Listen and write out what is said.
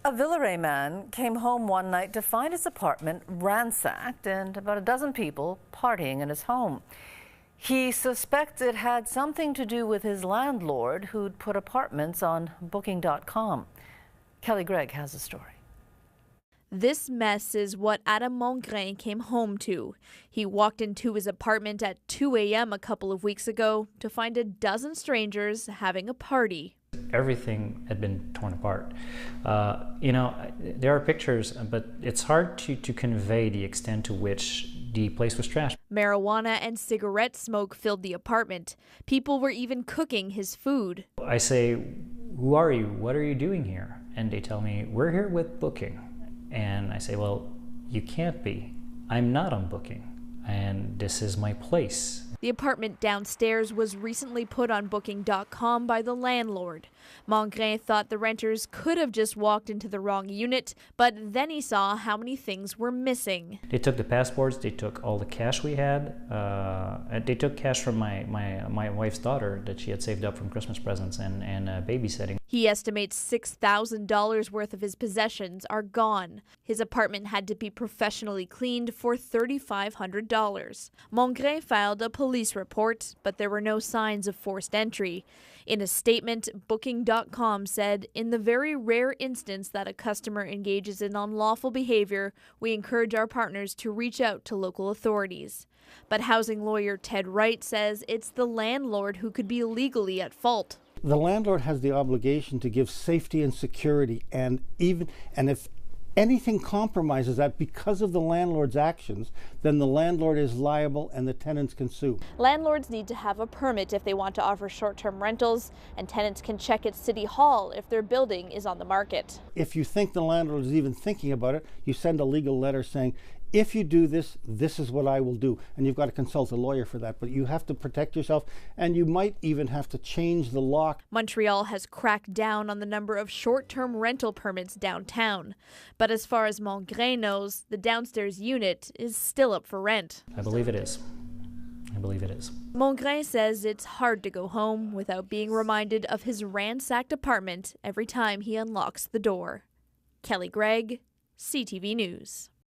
A Villeray man came home one night to find his apartment ransacked and about a dozen people partying in his home. He suspects it had something to do with his landlord, who'd put apartments on booking.com. Kelly Gregg has the story. This mess is what Adam Mongrain came home to. He walked into his apartment at 2 a.m. a couple of weeks ago to find a dozen strangers having a party. Everything had been torn apart. There are pictures, but it's hard to convey the extent to which the place was trashed. Marijuana and cigarette smoke filled the apartment. People were even cooking his food. I say, "Who are you? What are you doing here?" And they tell me, "We're here with Booking." And I say, "Well, you can't be. I'm not on Booking, and this is my place." The apartment downstairs was recently put on booking.com by the landlord. Mongrain thought the renters could have just walked into the wrong unit, but then he saw how many things were missing. They took the passports, they took all the cash we had, and they took cash from my wife's daughter that she had saved up from Christmas presents and babysitting. He estimates $6,000 worth of his possessions are gone. His apartment had to be professionally cleaned for $3,500. Mongrain filed a police report, but there were no signs of forced entry. In a statement, Booking.com said, "In the very rare instance that a customer engages in unlawful behavior, we encourage our partners to reach out to local authorities." But housing lawyer Ted Wright says it's the landlord who could be legally at fault. The landlord has the obligation to give safety and security, and if anything compromises that because of the landlord's actions, then the landlord is liable and the tenants can sue. Landlords need to have a permit if they want to offer short-term rentals, and tenants can check at City Hall if their building is on the market. If you think the landlord is even thinking about it, you send a legal letter saying, "If you do this, this is what I will do." And you've got to consult a lawyer for that, but you have to protect yourself, and you might even have to change the lock. Montreal has cracked down on the number of short-term rental permits downtown. But as far as Mongrain knows, the downstairs unit is still up for rent. I believe it is. I believe it is. Mongrain says it's hard to go home without being reminded of his ransacked apartment every time he unlocks the door. Kelly Gregg, CTV News.